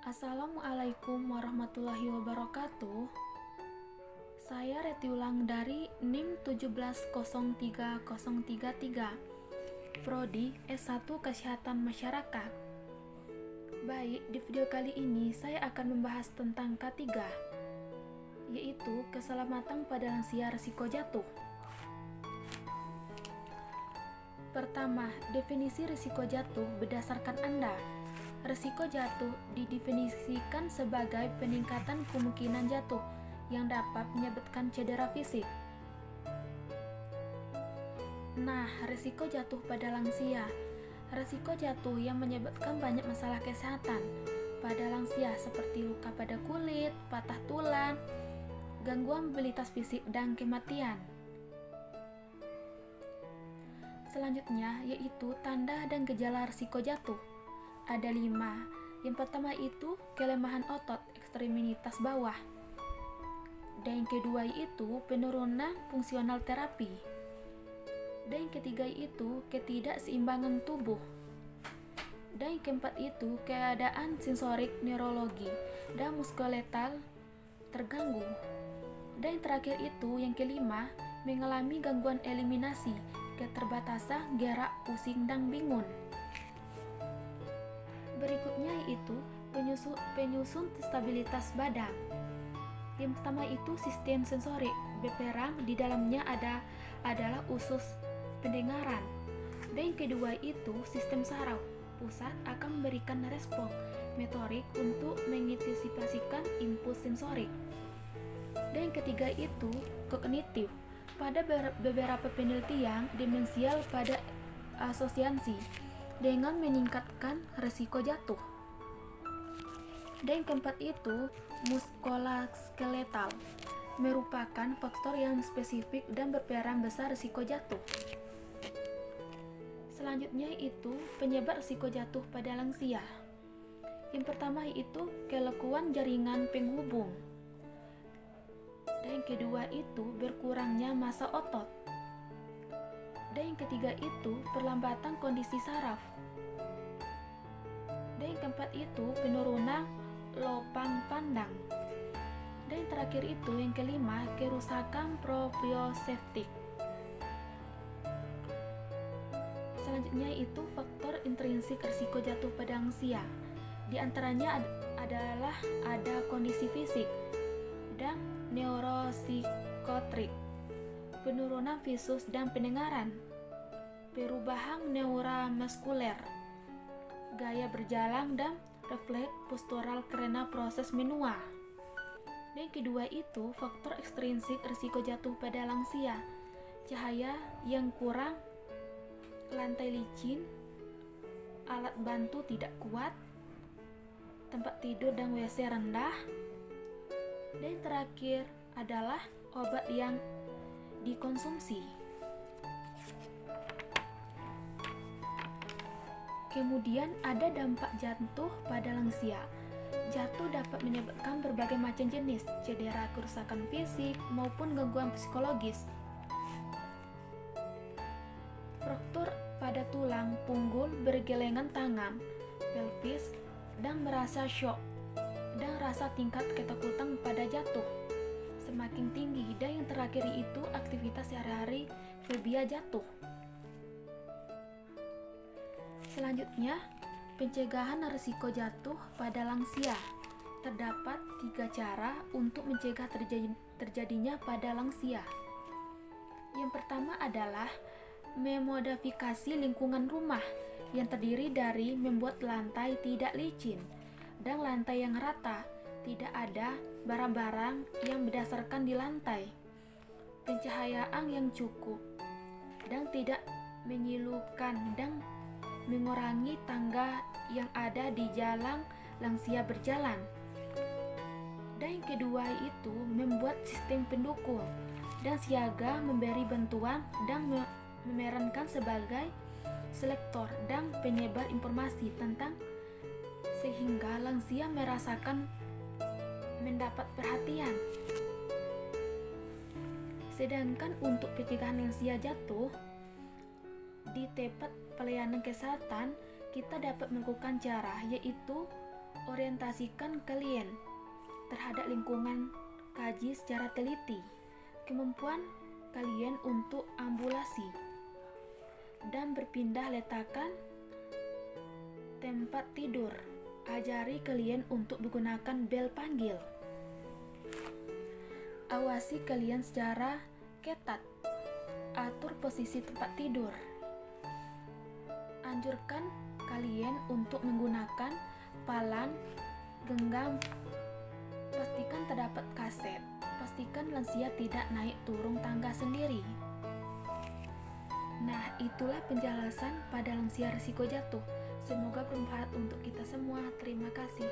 Assalamualaikum warahmatullahi wabarakatuh. Saya Retiulang dari NIM 1703033, Prodi S1 Kesehatan Masyarakat. Baik, di video kali ini saya akan membahas tentang K3, yaitu keselamatan pada lansia risiko jatuh. Pertama, definisi risiko jatuh berdasarkan Anda. Risiko jatuh didefinisikan sebagai peningkatan kemungkinan jatuh yang dapat menyebabkan cedera fisik. Nah, risiko jatuh pada lansia. Risiko jatuh yang menyebabkan banyak masalah kesehatan pada lansia seperti luka pada kulit, patah tulang, gangguan mobilitas fisik, dan kematian. Selanjutnya yaitu tanda dan gejala risiko jatuh. Ada 5. Yang pertama itu kelemahan otot ekstremitas bawah. Dan yang kedua itu penurunan fungsional terapi. Dan yang ketiga itu ketidakseimbangan tubuh. Dan yang keempat itu keadaan sensorik, neurologi, dan muskuloskeletal terganggu. Dan yang terakhir itu yang kelima mengalami gangguan eliminasi, keterbatasan gerak, pusing, dan bingung. Berikutnya yaitu penyusun stabilitas badan. Yang pertama itu sistem sensorik, berperan di dalamnya adalah usus pendengaran. Dan yang kedua itu sistem saraf, pusat akan memberikan respon motorik untuk mengantisipasikan impuls sensorik. Dan yang ketiga itu kognitif. Pada beberapa penelitian, demensial pada asosiasi dengan meningkatkan risiko jatuh. Dan yang keempat itu muskuloskeletal, merupakan faktor yang spesifik dan berperan besar risiko jatuh. Selanjutnya itu penyebab risiko jatuh pada lansia. Yang pertama itu kelekuan jaringan penghubung. Dan yang kedua itu berkurangnya massa otot. Dan yang ketiga itu perlambatan kondisi saraf. Dan yang keempat itu penurunan lopang pandang. Dan yang terakhir itu yang kelima kerusakan proprioseptik. Selanjutnya itu faktor intrinsik risiko jatuh pada lansia. Di antaranya adalah ada kondisi fisik dan neuropsikotrik, penurunan visus dan pendengaran, perubahan neuromuskuler, gaya berjalan, dan refleks postural karena proses menua. Dan kedua itu faktor ekstrinsik risiko jatuh pada lansia, cahaya yang kurang, lantai licin, alat bantu tidak kuat, tempat tidur dan WC rendah. Dan terakhir adalah obat yang dikonsumsi. Kemudian ada dampak jatuh pada lansia. Jatuh dapat menyebabkan berbagai macam jenis cedera, kerusakan fisik maupun gangguan psikologis. Fraktur pada tulang punggung, bergelengan tangan, pelvis, dan merasa syok, dan rasa tingkat ketakutan pada jatuh semakin tinggi. Dan yang terakhir itu aktivitas sehari-hari, fobia jatuh. Selanjutnya, pencegahan risiko jatuh pada lansia. Terdapat 3 cara untuk mencegah terjadinya pada lansia. Yang pertama adalah memodifikasi lingkungan rumah yang terdiri dari membuat lantai tidak licin dan lantai yang rata, tidak ada barang-barang yang berdasarkan di lantai, pencahayaan yang cukup, dan tidak menyilukan, dan mengurangi tangga yang ada di jalan lansia berjalan. Dan yang kedua itu membuat sistem pendukung dan siaga, memberi bantuan dan memerankan sebagai selektor dan penyebar informasi tentang, sehingga lansia merasakan mendapat perhatian. Sedangkan untuk pencegahan lansia jatuh, di tempat pelayanan kesehatan kita dapat melakukan cara, yaitu Orientasikan klien terhadap lingkungan, kaji secara teliti kemampuan kalian untuk ambulasi dan berpindah letakkan tempat tidur. Ajari klien untuk menggunakan bel panggil. Awasi klien secara ketat. Atur posisi tempat tidur. Anjurkan klien untuk menggunakan palang genggam. Pastikan terdapat kaset. Pastikan lansia tidak naik turun tangga sendiri. Nah, itulah penjelasan pada lansia risiko jatuh. Semoga bermanfaat untuk kita semua. Terima kasih.